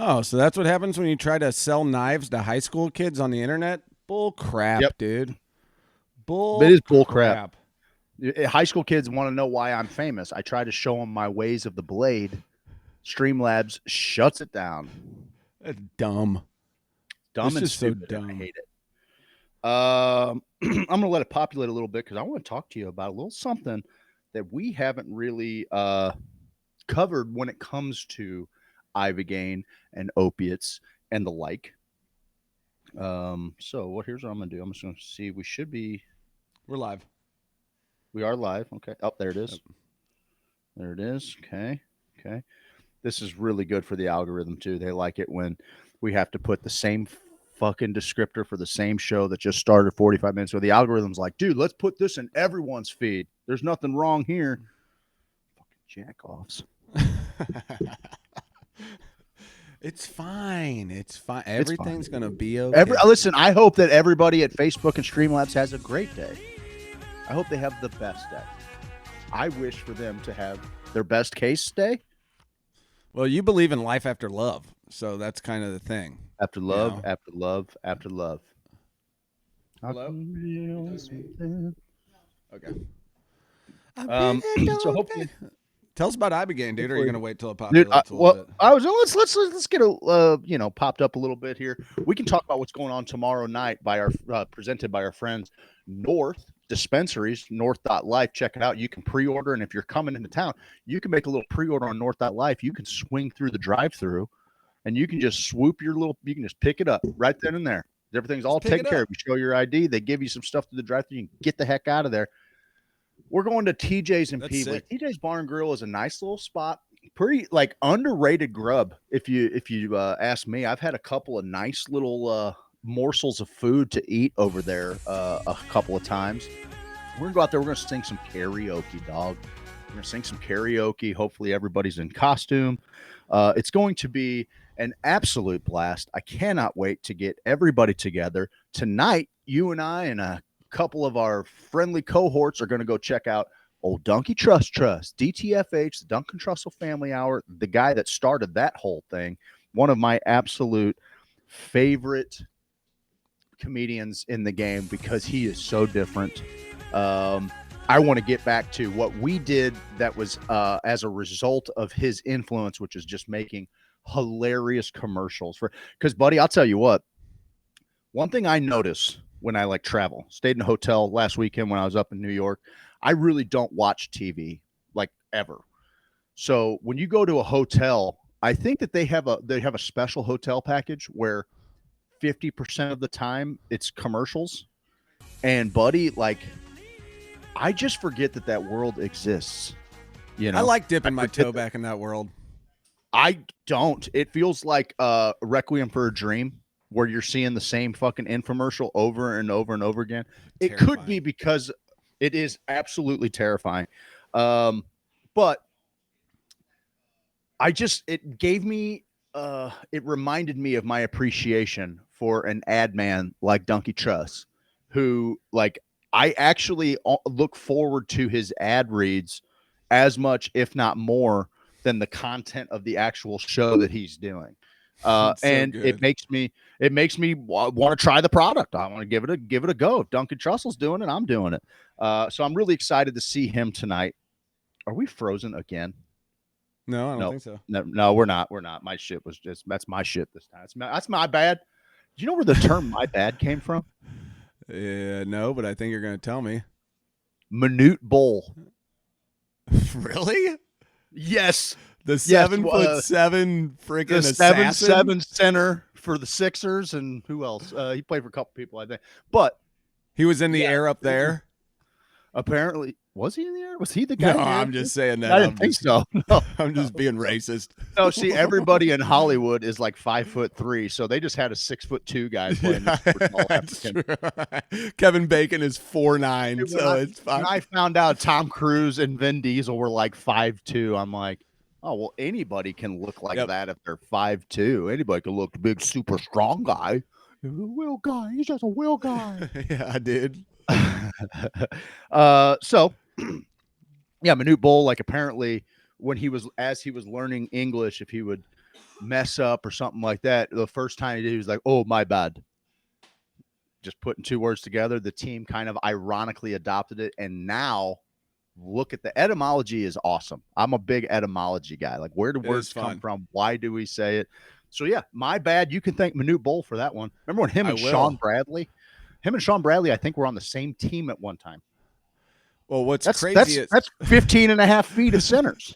Oh, so that's what happens when you try to sell knives to high school kids on the internet? Bull crap, Yep. dude. It Bull is bull crap. crap. High school kids want to know why I'm famous. I try to show them my ways of the blade. Streamlabs shuts it down. That's dumb. Dumb It's and just so stupid. And I dumb. hate it. I'm going to let it populate a little bit because I want to talk to you about a little something that we haven't really covered when it comes to Ibogaine and opiates and the like. So here's what I'm gonna do. I'm just gonna see. We're live. We are live. Okay. Oh, there it is. Yep. There it is. Okay. Okay. This is really good for the algorithm too. They like it when we have to put the same fucking descriptor for the same show that just started 45 minutes ago. The algorithm's like, dude, let's put this in everyone's feed. There's nothing wrong here. Fucking jack-offs. It's fine. It's fine. Everything's going to be okay. Listen, I hope that everybody at Facebook and Streamlabs has a great day. I hope they have the best day. I wish for them to have their best case day. Well, you believe in life after love, so that's kind of the thing. After love, you know? After love, after love. Hello? Okay. So hopefully, tell us about Ibogaine, dude. Or are you going to wait till it pops up a little bit? Let's get a popped up a little bit here. We can talk about what's going on tomorrow night by our presented by our friends North Dispensaries, North.life. Check it out. You can pre-order, and if you're coming into town, you can make a little pre-order on North.life. You can swing through the drive-through, and you can just swoop you can just pick it up right then and there. Everything's all taken care of. You show your ID, they give you some stuff to the drive-through. You can get the heck out of there. We're going to TJ's and Peebly. TJ's Bar and Grill is a nice little spot. Pretty underrated grub. If you ask me, I've had a couple of nice little morsels of food to eat over there a couple of times. We're gonna go out there. We're gonna sing some karaoke, dog. We're gonna sing some karaoke. Hopefully everybody's in costume. It's going to be an absolute blast. I cannot wait to get everybody together tonight. You and I and a couple of our friendly cohorts are going to go check out Old Donkey Trust, DTFH, the Duncan Trussell Family Hour, the guy that started that whole thing. One of my absolute favorite comedians in the game because he is so different. I want to get back to what we did that was as a result of his influence, which is just making hilarious commercials because buddy, I'll tell you what, one thing I notice when I travel, stayed in a hotel last weekend when I was up in New York, I really don't watch TV ever. So when you go to a hotel, I think that they have a special hotel package where 50% of the time it's commercials. And buddy, I just forget that world exists. You know, I like dipping my toe back in that world. I don't. It feels like Requiem for a Dream, where you're seeing the same fucking infomercial over and over and over again. It could be because it is absolutely terrifying. But it reminded me of my appreciation for an ad man like Donkey Truss, who I actually look forward to his ad reads as much, if not more, than the content of the actual show that he's doing. And so it makes me want to try the product. I want to give it a go. If Duncan Trussell's doing it, I'm doing it. So I'm really excited to see him tonight. Are we frozen again? No, I don't think so. No, we're not. We're not. My shit was that's my shit this time. That's my bad. Do you know where the term "my bad" came from? Yeah, no, but I think you're going to tell me. Minute Bowl. Really? Yes. The 7'7" freaking assassin? 7'7" center for the Sixers, and who else? He played for a couple people, I think. But he was in the air up there. Apparently, was he in the air? Was he the guy? No, I'm just saying that. I didn't think so. No. I'm just being racist. No, see, everybody in Hollywood is 5'3", so they just had a 6'2" guy playing African. Kevin Bacon is 4'9", so it's fine. When I found out Tom Cruise and Vin Diesel were 5'2", I'm like, oh, well, anybody can look like that if they're 5'2". Anybody can look big, super strong guy. He's a will guy. He's just a will guy. Yeah, I did. So, yeah, Manute Bol, apparently when as he was learning English, if he would mess up or something like that, the first time he did, he was like, "Oh, my bad." Just putting two words together. The team kind of ironically adopted it, and now look at the etymology is awesome. I'm a big etymology guy. Like, where do It words is come fun. from? Why do we say it? So yeah, my bad. You can thank Manute Bowl for that one. Remember when I will. Him and Sean Bradley, I think were on the same team at one time. Well, what's That's crazy that's is that's 15 and a half feet of centers.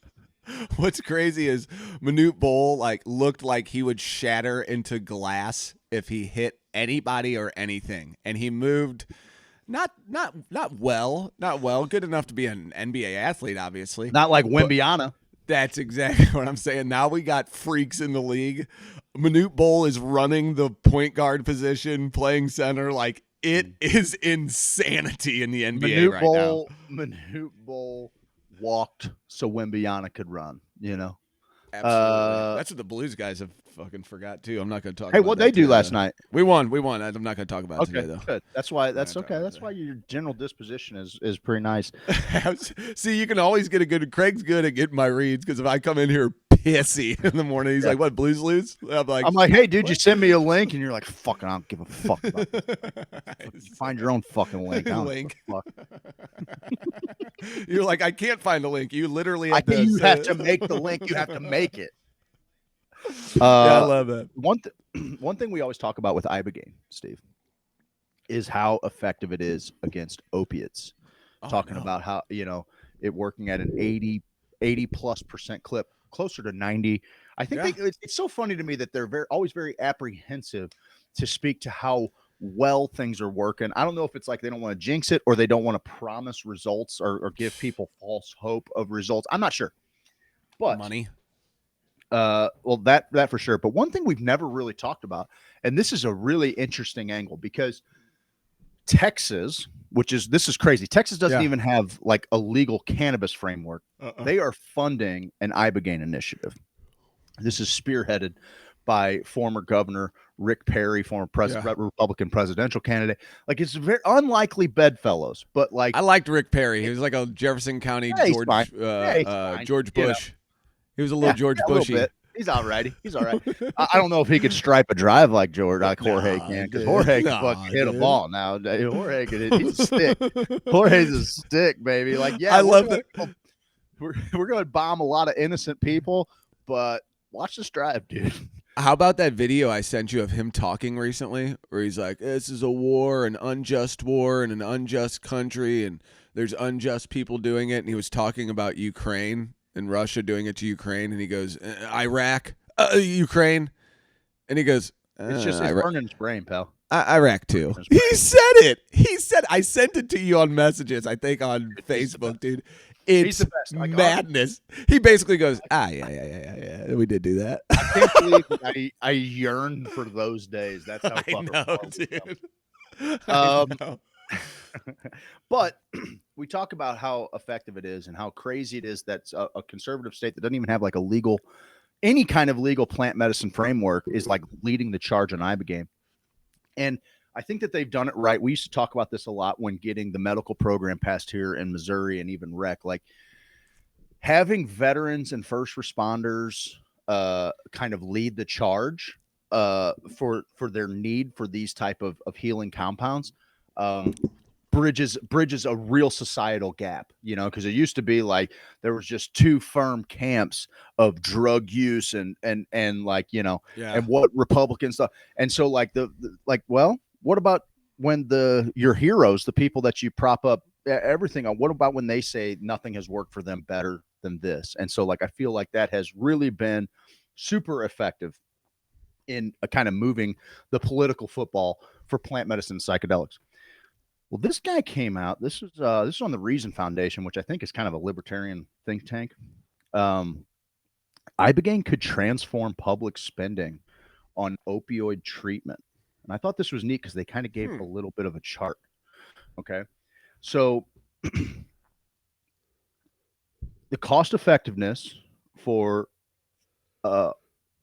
what's crazy is Manute Bol like looked like he would shatter into glass if he hit anybody or anything, and he moved not well, good enough to be an NBA athlete, obviously. Not like But Wimbiana. that's exactly what I'm saying. Now we got freaks in the league. Manute Bol is running the point guard position, playing center. Like, it is insanity in the NBA right now. Manute Bowl walked so Wimbiana could run. Absolutely. That's what the Blues guys have fucking forgot too. I'm not going to talk Hey, about what'd that they do today, last though. night? We won. I'm not going to talk about it Okay, today, though. good. That's why. I'm not That's gonna talk okay. about That's it why today. your general disposition is pretty nice. See, you can always get a good. Craig's good at getting my reads because if I come in here pissy in the morning, he's Yeah. like, "What, Blues lose?" I'm I'm like, hey, dude, "What?" you send me a link, and you're like, fucking, I don't give a fuck about this. Nice. Find your own fucking link. I don't Link. give a fuck. You're like, I can't find the link. You literally have to. You have to make the link. You have to make it. Yeah, I love that. One thing we always talk about with Ibogaine, Steve, is how effective it is against opiates. Talking about how it working at an 80+% clip, closer to 90. I think it's so funny to me that they're always very apprehensive to speak to how well things are working. I don't know if it's like they don't want to jinx it or they don't want to promise results or give people false hope of results. I'm not sure, but money. well, that for sure. But one thing we've never really talked about, and this is a really interesting angle because Texas, this is crazy. Texas doesn't even have like a legal cannabis framework. They are funding an Ibogaine initiative. This is spearheaded by former Governor Rick Perry, former Republican presidential candidate. Like, it's very unlikely bedfellows, but like I liked Rick Perry. He was like a Jefferson County George Bush. He was a little George Bushy. A little bit. He's all righty. He's all right. I don't know if he could stripe a drive like Jorge can, because Jorge can fucking hit a ball now. Jorge he's a stick. Jorge's a stick, baby. Like, yeah, I love that. We're going to bomb a lot of innocent people, but watch this drive, dude. How about that video I sent you of him talking recently where he's like, this is a war, an unjust war in an unjust country, and there's unjust people doing it. And he was talking about Ukraine and Russia doing it to Ukraine. And he goes, Iraq, Ukraine. And he goes, it's burning his brain, pal. Iraq too. He said it. I sent it to you on messages, I think on Facebook, dude. It's madness. He basically goes, yeah. We did do that. I can't believe I yearn for those days. That's how fucking dude. I know. But we talk about how effective it is and how crazy it is that a conservative state that doesn't even have like any kind of legal plant medicine framework is like leading the charge on Ibogaine. And I think that they've done it right. We used to talk about this a lot when getting the medical program passed here in Missouri and even rec. Like, having veterans and first responders kind of lead the charge for their need for these type of healing compounds bridges a real societal gap, because it used to be like there was just two firm camps of drug use and like, and what Republicans stuff. And so like well, what about when your heroes, the people that you prop up everything on, what about when they say nothing has worked for them better than this? And so like, I feel like that has really been super effective in kind of moving the political football for plant medicine and psychedelics. Well, this guy came out. This is on the Reason Foundation, which I think is kind of a libertarian think tank. Ibogaine could transform public spending on opioid treatment. And I thought this was neat because they kind of gave a little bit of a chart. Okay. So the cost effectiveness for what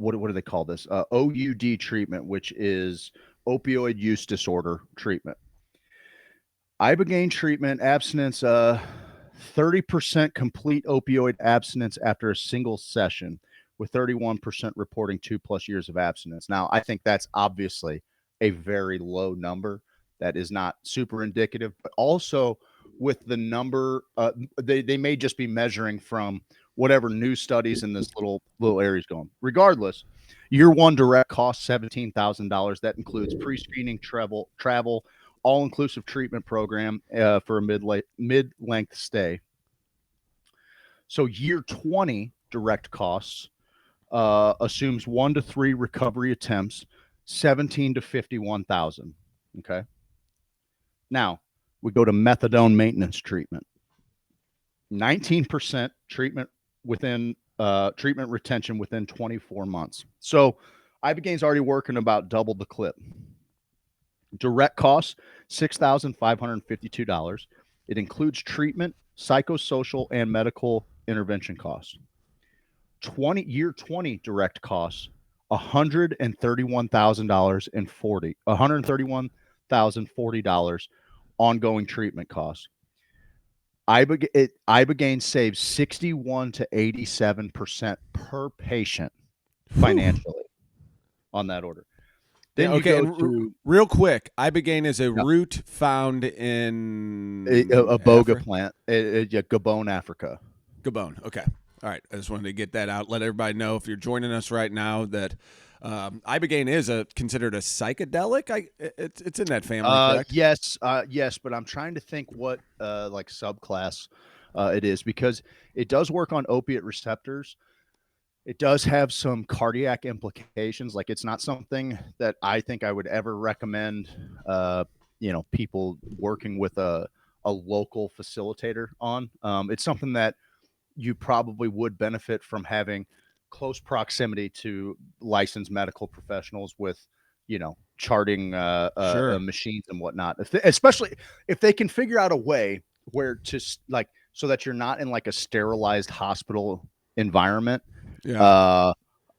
do they call this? OUD treatment, which is opioid use disorder treatment. Ibogaine treatment abstinence, 30% complete opioid abstinence after a single session with 31% reporting 2+ years of abstinence. Now, I think that's obviously a very low number. That is not super indicative, but also with the number, they may just be measuring from whatever new studies in this little area is going. Regardless, year one direct cost $17,000. That includes pre-screening, travel, all-inclusive treatment program for a mid-length stay. So year 20 direct costs assumes 1 to 3 recovery attempts, 17 to 51,000. Okay. Now we go to methadone maintenance treatment. 19% treatment within treatment retention within 24 months. So Ibogaine's already working about double the clip. Direct costs $6,552. It includes treatment, psychosocial, and medical intervention costs. 20 direct costs $131,040 ongoing treatment costs. Ibogaine saves 61 to 87% per patient financially on that order. Then okay, you go to real quick, Ibogaine is a root found in a boga plant, Gabon, Africa. Gabon. Okay. All right. I just wanted to get that out. Let everybody know, if you're joining us right now, that Ibogaine is considered a psychedelic. It's in that family, correct? Yes, but I'm trying to think what like subclass it is, because it does work on opiate receptors. It does have some cardiac implications. Like, it's not something that I think I would ever recommend, people working with a local facilitator on. It's something that you probably would benefit from having close proximity to licensed medical professionals with, charting machines and whatnot. Especially if they can figure out a way where to so that you're not in like a sterilized hospital environment. Yeah.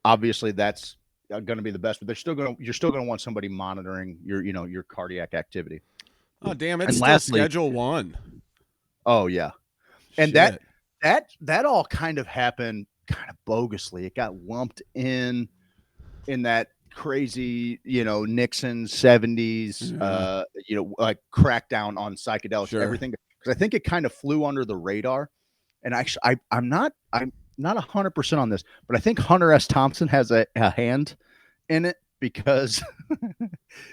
Obviously that's going to be the best, but you're still going to want somebody monitoring your cardiac activity. Oh, damn. It's still Schedule 1. Oh yeah. And Shit. that all kind of happened kind of bogusly. It got lumped in that crazy, Nixon 70s, like crackdown on psychedelics, everything. Because I think it kind of flew under the radar. And actually, I'm not 100% on this, but I think Hunter S. Thompson has a hand in it, because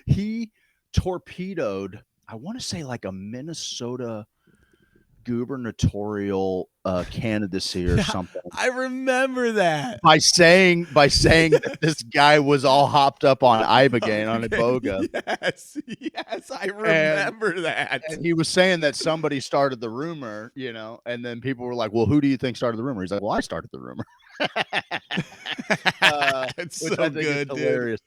he torpedoed, I want to say, like a Minnesota gubernatorial candidacy or something. I remember that. By saying that this guy was all hopped up on Ibogaine, on Iboga. Yes, I remember that. And he was saying that somebody started the rumor, and then people were like, well, who do you think started the rumor? He's like, well, I started the rumor. It's which so I think good, is hilarious.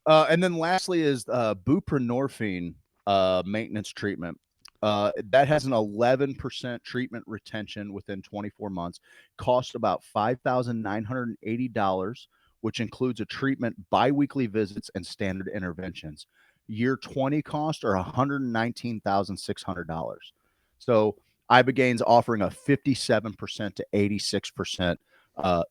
And then lastly is buprenorphine maintenance treatment. That has an 11% treatment retention within 24 months, cost about $5,980, which includes a treatment, biweekly visits, and standard interventions. Year 20 cost are $119,600. So Ibogaine's offering a 57% to 86%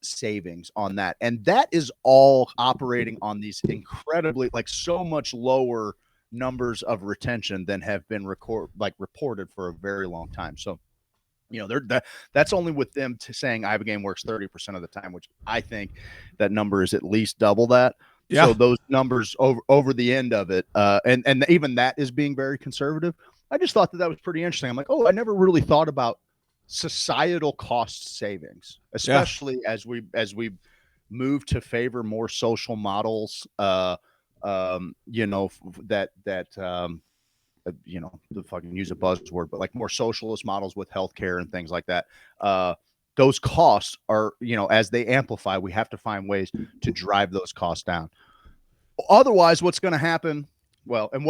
savings on that. And that is all operating on these incredibly, like, so much lower numbers of retention than have been reported for a very long time. So, that's only with them saying Ibogaine works 30% of the time, which I think that number is at least double that. Yeah. So those numbers over the end of it, and even that is being very conservative. I just thought that was pretty interesting. I'm like, I never really thought about societal cost savings, especially as we move to favor more social models. To fucking use a buzzword, but like more socialist models with healthcare and things like that. Those costs are, as they amplify, we have to find ways to drive those costs down. Otherwise, what's going to happen? Well, and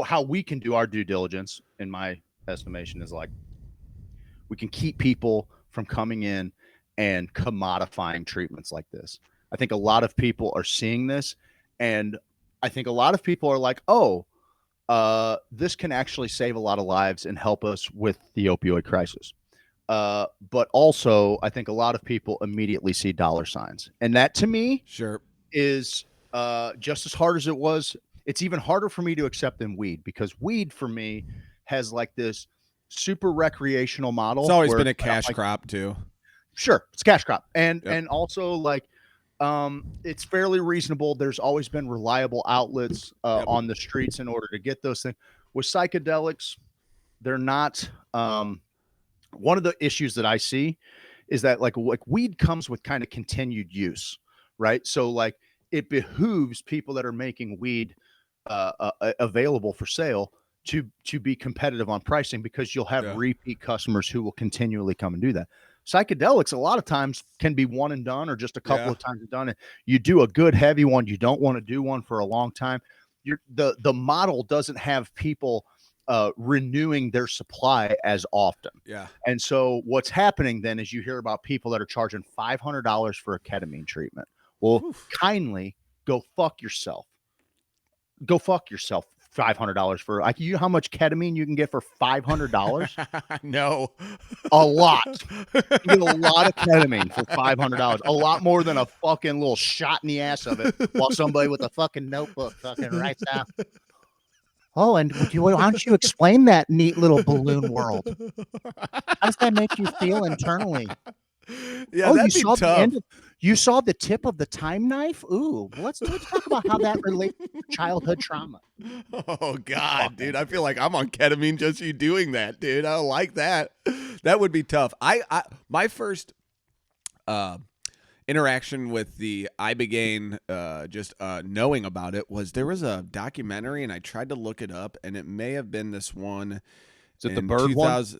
how we can do our due diligence, in my estimation, is like, we can keep people from coming in and commodifying treatments like this. I think a lot of people are seeing this, and I think a lot of people are like, this can actually save a lot of lives and help us with the opioid crisis. But also, I think a lot of people immediately see dollar signs, and that to me Sure. is just as hard as it was. It's even harder for me to accept than weed, because weed for me has like this super recreational It's model always where been a I'm cash like, crop too. sure, it's cash crop, and Yep. also like it's fairly reasonable. There's always been reliable outlets Yep. on the streets in order to get those things. With psychedelics, they're not. One of the issues that I see is that like weed comes with kind of continued use, right? So like it behooves people that are making weed available for sale to be competitive on pricing, because you'll have Yeah. repeat customers who will continually come and do that. Psychedelics a lot of times can be one and done, or just a couple Yeah. of times done. And you do a good heavy one, you don't want to do one for a long time. The model doesn't have people renewing their supply as often. Yeah. And so what's happening then is you hear about people that are charging $500 for a ketamine treatment. Well, Whew. kindly go fuck yourself. Go fuck yourself. $500 for, like, you know how much ketamine you can get for $500? No. A lot. You get a lot of ketamine for $500. A lot more than a fucking little shot in the ass of it, while somebody with a fucking notebook fucking writes down. Oh, and why don't you explain that neat little balloon world? How does that make you feel internally? Yeah, Oh, that'd be tough. you saw the tip of the time knife? Ooh, let's talk about how that relates to childhood trauma. Oh God, dude, Fucking I feel like I'm on ketamine just you doing that, dude. I don't like that. That would be tough. I my first uh interaction with the Ibogaine, just knowing about it, was there was a documentary, and I tried to look it up, and it may have been this one Is it the in bird one? 2000.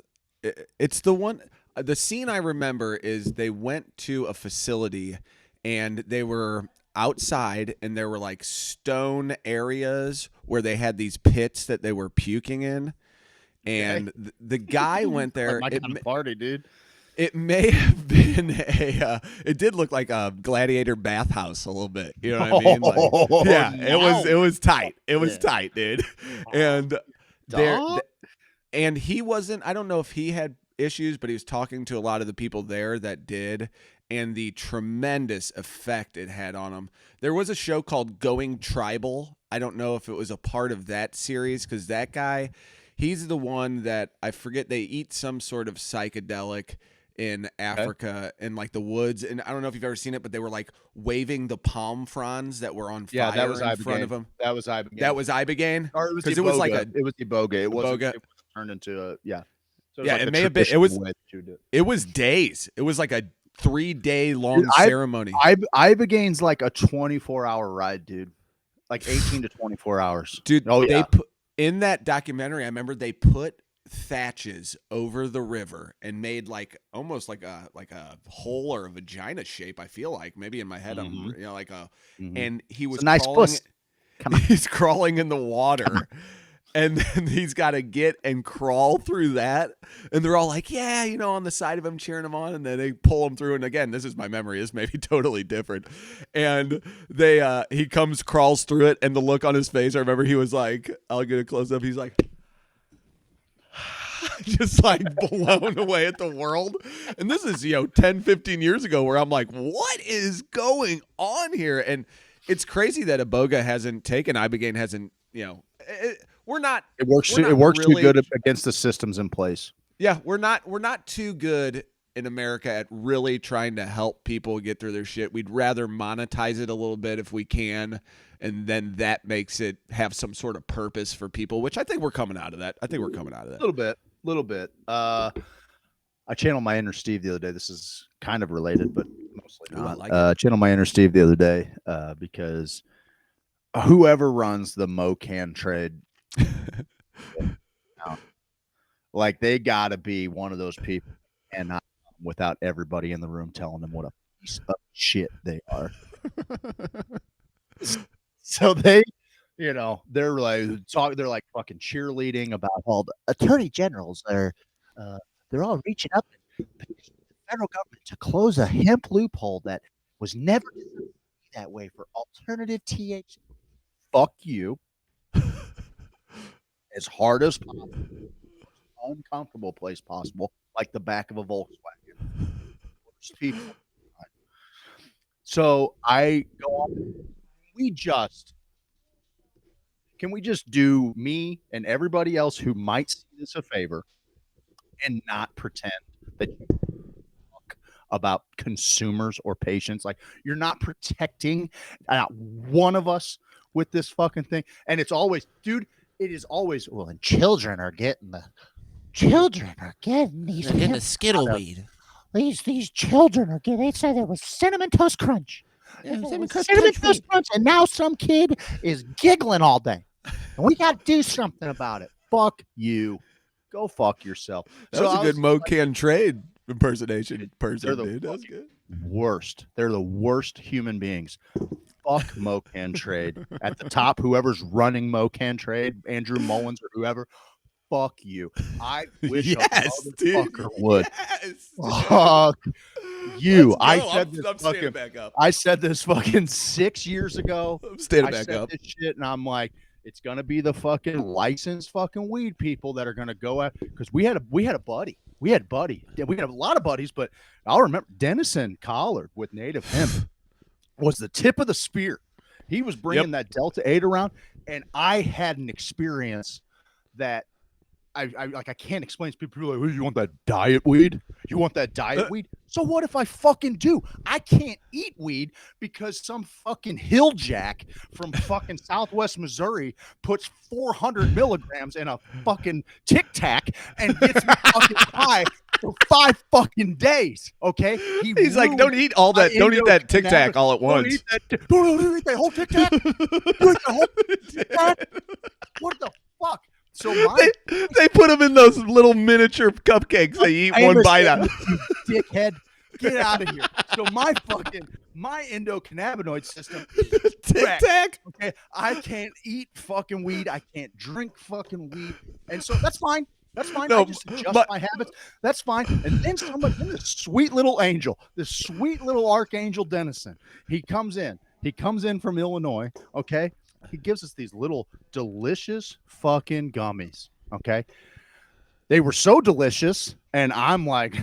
It's the one. The scene I remember is they went to a facility, and they were outside, and there were like stone areas where they had these pits that they were puking in, Okay. and the guy went Like there. my kind of party, dude. It may have been it did look like a gladiator bathhouse a little bit. You know what I mean? Like, Oh, yeah, no. it was tight. It was Yeah. tight, dude. And there, Dog? and he wasn't, I don't know if he had issues, but he was talking to a lot of the people there that did, and the tremendous effect it had on him. There was a show called Going Tribal. I don't know if it was a part of that series, because that guy, he's the one that, I forget, they eat some sort of psychedelic in Africa in like the woods, and I don't know if you've ever seen it, but they were like waving the palm fronds that were on Yeah, that fire was in front Ibogaine. of them. That was Ibogaine. That was Ibogaine, Or it was because it was like a Iboga. It wasn't Iboga. it was turned into a, yeah. So it was Yeah, like it the may have been. traditional way that you do it. It was days. It was like a 3-day Dude, long ceremony. Ibogaine's like a 24-hour ride, dude. Like 18 to 24 hours. Dude, Oh they yeah. put in that documentary, I remember they put thatches over the river and made like almost like a hole or a vagina shape, I feel like. Maybe in my head I'm, Mhm. like a, Mhm. and he It's was a nice crawling, puss. Come on. he's crawling in the water. And then he's got to get and crawl through that. And they're all like, yeah, on the side of him, cheering him on. And then they pull him through. And again, this is my memory. This may be totally different. And he crawls through it. And the look on his face, I remember he was like, I'll get a close up. He's like, just like blown away at the world. And this is, 10, 15 years ago, where I'm like, what is going on here? And it's crazy that Ibogaine hasn't, we're not. It works. We're not It works really, too good against the systems in place. Yeah, we're not too good in America at really trying to help people get through their shit. We'd rather monetize it a little bit if we can, and then that makes it have some sort of purpose for people. Which I think we're coming out of that. A little bit. I channeled my inner Steve the other day. This is kind of related, but mostly Ooh, I not. like it. Channeled my inner Steve the other day because whoever runs the Mocan trade, like, they got to be one of those people, and not without everybody in the room telling them what a piece of shit they are. So they, they're like fucking cheerleading about all the attorney generals. They're all reaching up and petitioning the federal government to close a hemp loophole that was never designed to be that way for alternative THC. Fuck you. As hard as possible, uncomfortable place possible. like the back of a Volkswagen. Worst people. So I go off. Can we just do me and everybody else who might see this a favor and not pretend that you talk about consumers or patients? Like, you're not protecting not one of us with this fucking thing. And it's always, dude, it is always, well, and children are getting these. They're getting the skittle weed. These children are getting. They said it was cinnamon toast crunch. Yeah, Cinnamon toast crunch, and now some kid is giggling all day. And we got to do something about it. Fuck you. Go fuck yourself. That was a good Mocan trade impersonation person, dude. That was good. Worst. They're the worst human beings. Fuck Mocan Trade. At the top, whoever's running Mocan Trade, Andrew Mullins or whoever, fuck you. I wish a motherfucker would. Yes, fuck you. I said this fucking 6 years ago. I'm standing back up. This shit, and I'm like, it's gonna be the fucking licensed fucking weed people that are gonna go at, because we had a buddy. We had a lot of buddies, but I'll remember Denison Collard with Native Hemp was the tip of the spear. He was bringing that Delta 8 around, and I had an experience that I can't explain to people. People are like, you want that diet weed? You want that diet weed? So what if I fucking do? I can't eat weed because some fucking hill jack from fucking Southwest Missouri puts 400 milligrams in a fucking Tic Tac and gets me fucking high for 5 fucking days. Okay, he's like, don't eat all that. Don't eat that Tic Tac all at once. Don't eat that whole Tic Tac. Don't eat the whole Tic Tac. What the fuck? So they put them in those little miniature cupcakes. They eat one bite out. Dickhead, get out of here. So my endocannabinoid system Tic Tac. Okay, I can't eat fucking weed. I can't drink fucking weed, and so that's fine. That's fine. No, I just adjust my habits. That's fine. And then this sweet little angel, this sweet little archangel Denison, he comes in. He comes in from Illinois. Okay. He gives us these little delicious fucking gummies. Okay. They were so delicious. And I'm like,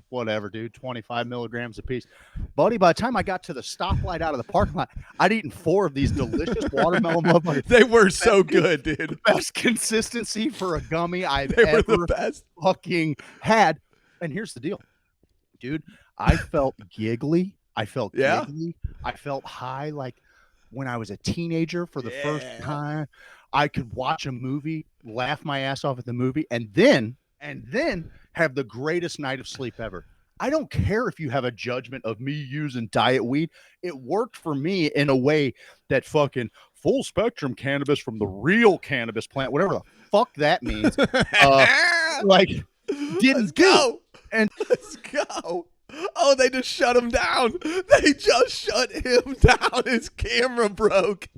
whatever, dude, 25 milligrams a piece. Buddy, by the time I got to the stoplight out of the parking lot, I'd eaten 4 of these delicious watermelon motherfuckers. They were so good, dude. The best consistency for a gummy I've They were ever the best. fucking had. And here's the deal, dude. I felt giggly. I felt high like when I was a teenager for the first time. I could watch a movie, laugh my ass off at the movie, and then have the greatest night of sleep ever. I don't care if you have a judgment of me using diet weed. It worked for me in a way that fucking full spectrum cannabis from the real cannabis plant, whatever the fuck that means, didn't go. And let's go. Oh, they just shut him down. They just shut him down. His camera broke.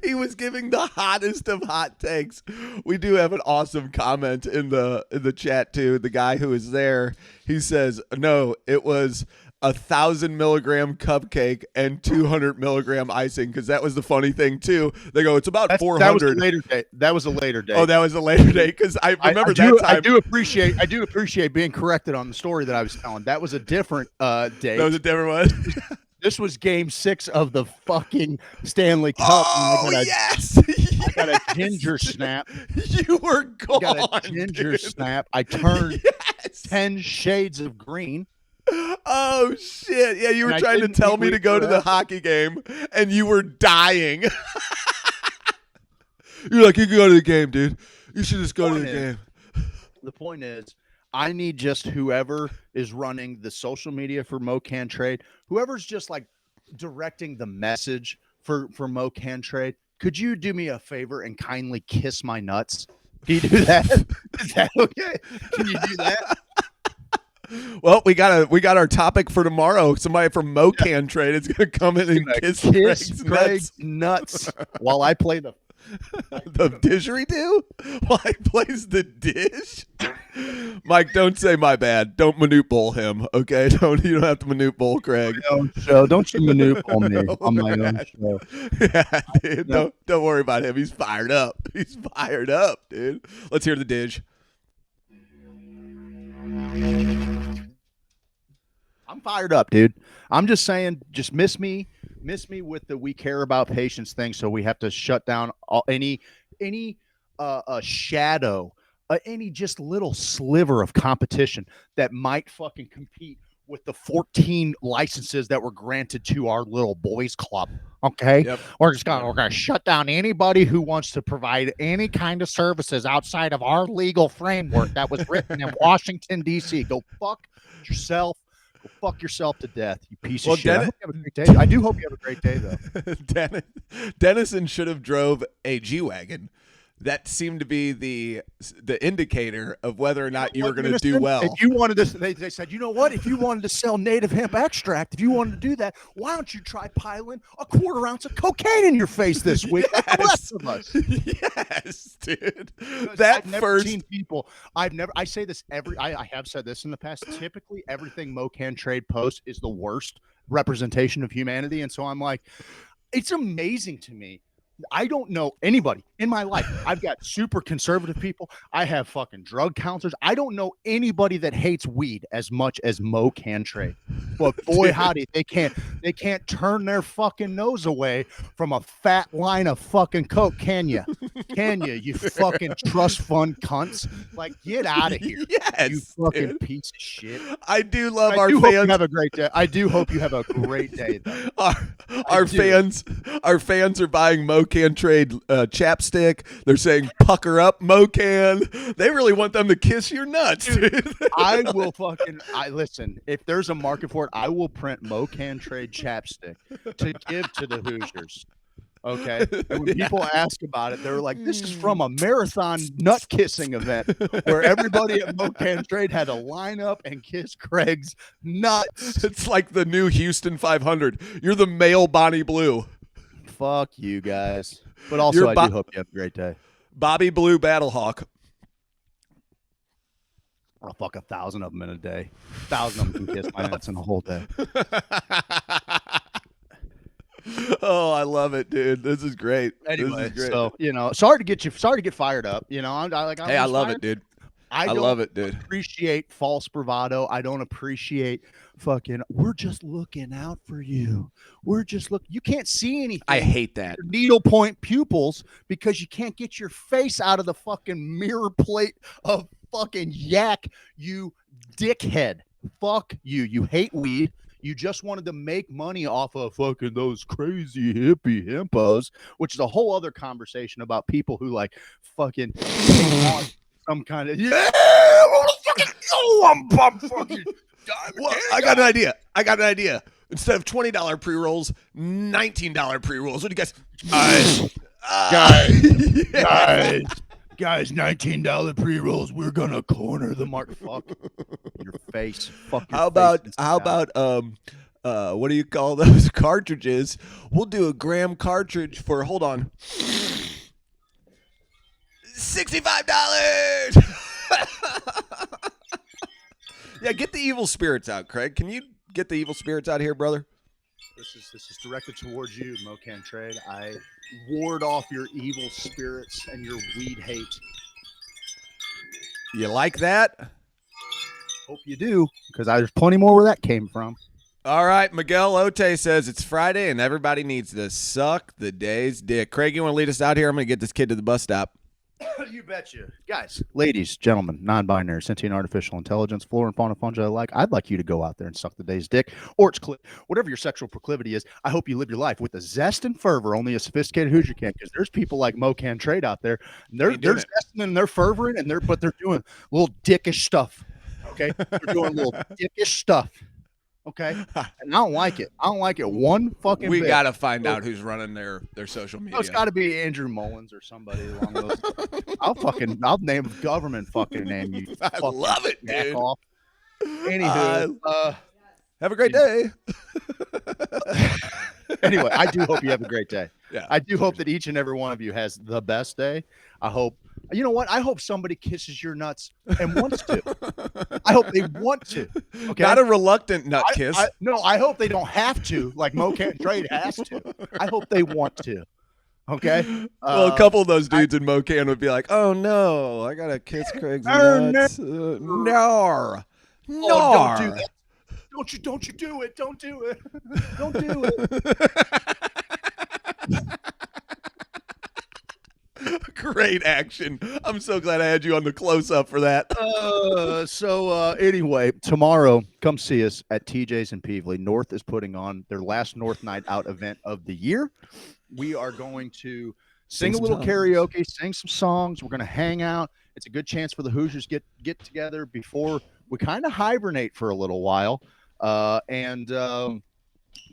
He was giving the hottest of hot takes. We do have an awesome comment in the chat too. The guy who is there, he says, no, it was 1,000 milligram cupcake and 200 milligram icing, because that was the funny thing too. They go, it's about 400. That was a later day. That was a later day. Oh, that was a later day, because I remember that time. I do appreciate being corrected on the story that I was telling. That was a different day. That was a different one. This was Game 6 of the fucking Stanley Cup. Oh, yes. I got a ginger snap. You were gone. I got a ginger snap. I turned 10 shades of green. Oh, shit. Yeah, you were trying to tell me to go to the hockey game, and you were dying. You're like, you can go to the game, dude. You should just go to the game. The point is, I need just whoever is running the social media for Mocan Trade, whoever's just like directing the message for Mocan Trade. Could you do me a favor and kindly kiss my nuts? Can you do that? Is that okay? Can you do that? Well, we got our topic for tomorrow. Somebody from Mocan Trade is going to come in and kiss Craig's nuts while I play the didgeridoo? While he plays the dish? Mike, don't say my bad. Don't manute bowl him, okay? You don't have to manute bowl Craig. Don't you manute bowl me on my own show. Yeah, dude. No. Don't worry about him. He's fired up. He's fired up, dude. Let's hear the dish. I'm fired up, dude. I'm just saying, just miss me with the we care about patients thing. So we have to shut down any shadow, any just little sliver of competition that might fucking compete with the 14 licenses that were granted to our little boys club. Okay. Yep. We're gonna shut down anybody who wants to provide any kind of services outside of our legal framework that was written in Washington, D.C. Go fuck yourself. Go fuck yourself to death, you piece of shit. I hope you have a great day. I do hope you have a great day, though. Dennison should have drove a G-Wagon. That seemed to be the indicator of whether or not you were going to do well. If you wanted to, they said, you know what? If you wanted to sell native hemp extract, if you wanted to do that, why don't you try piling a 1/4 ounce of cocaine in your face this week? Yes. Like the rest of us. Yes, dude. I've never seen people. I say this I have said this in the past. Typically, everything Mocan Trade posts is the worst representation of humanity, and so I'm like, it's amazing to me. I don't know anybody in my life. I've got super conservative people. I have fucking drug counselors. I don't know anybody that hates weed as much as Mocan Trade. But boy, howdy, they can't turn their fucking nose away from a fat line of fucking coke, can you? Can you? You fucking trust fund cunts. Like, get out of here. Yes, you fucking dude. piece of shit. I do love I our do hope fans. you have a great day. I do hope you have a great day, though. Our fans are buying Mocan Trade chapstick. They're saying pucker up Mocan. They really want them to kiss your nuts, dude. I will listen, if there's a market for it, I will print Mocan Trade chapstick to give to the Hoosiers. Okay. And when people ask about it, they're like, this is from a marathon nut kissing event where everybody at Mocan Trade had to line up and kiss Craig's nuts. It's like the new Houston 500. You're the male Bonnie Blue. Fuck you guys. But also, I do hope you have a great day. Bobby Blue Battlehawk. I'll fuck 1,000 of them in a day. 1,000 of them can kiss my nuts in a whole day. Oh, I love it, dude. This is great. Anyway, this is great. so sorry to get fired up. I love it, dude. I love it, dude. Appreciate false bravado. I don't appreciate fucking. We're just looking out for you. You can't see anything. I hate that. Needle point pupils because you can't get your face out of the fucking mirror plate of fucking yak. You dickhead. Fuck you. You hate weed. You just wanted to make money off of fucking those crazy hippie himpos, which is a whole other conversation about people who like fucking take on some kind of I'm fucking. Well, I got an idea. Instead of $20 pre-rolls, $19 pre-rolls. What do you guys? Guys, $19 pre-rolls. We're gonna corner the market. Fuck your face. Fuck your How about what do you call those cartridges? We'll do a gram cartridge for $65. Yeah, get the evil spirits out, Craig. Can you get the evil spirits out here, brother? This is directed towards you, Mocan Trade. I ward off your evil spirits and your weed hate. You like that? Hope you do, because there's plenty more where that came from. All right, Miguel Ote says it's Friday and everybody needs to suck the day's dick. Craig, you want to lead us out here? I'm going to get this kid to the bus stop. You betcha. Guys, ladies, gentlemen, non-binary, sentient artificial intelligence, flora and fauna, fungi alike, I'd like you to go out there and suck the day's dick, or its whatever your sexual proclivity is. I hope you live your life with the zest and fervor only a sophisticated Hoosier can, because there's people like Mocan Trade out there, and they're zesting and they're fervent, and but they're doing little dickish stuff. Okay? They're doing little dickish stuff. Okay, and I don't like it. I don't like it one fucking We bit. got to find out who's running their social media. It's got to be Andrew Mullins or somebody along those. I'll name a government fucking name. You I love it, dude. Off. Anywho, have a great day. Anyway, I do hope you have a great day. Yeah, I do hope that each and every one of you has the best day. I hope. You know what? I hope somebody kisses your nuts and wants to. I hope they want to. Okay? Not a reluctant nut kiss. No, I hope they don't have to, like Mocan Trade has to. I hope they want to. Okay? Well, a couple of those dudes in Mocan would be like, oh, no, I got to kiss Craig's nuts. No. No, Oh, don't do that. Don't you do it. Don't do it. Don't do it. Great action. I'm so glad I had you on the close up for that. Anyway, tomorrow, come see us at TJ's in Peevely. North is putting on their last North Night Out event of the year. We are going to sing a little karaoke, sing some songs. We're going to hang out. It's a good chance for the Hoosiers get together before we kind of hibernate for a little while.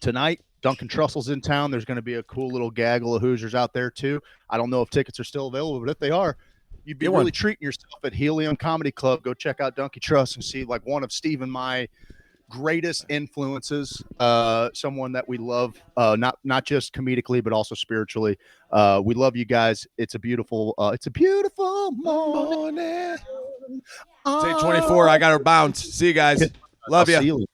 Tonight, Duncan Trussell's in town. There's going to be a cool little gaggle of Hoosiers out there too. I don't know if tickets are still available, but if they are, you'd be really treating yourself at Helium Comedy Club. Go check out Duncan Truss and see like one of Steve and my greatest influences, someone that we love, not just comedically but also spiritually. We love you guys. It's a beautiful morning. Say 24. I got to bounce. See you guys. Love you. See you.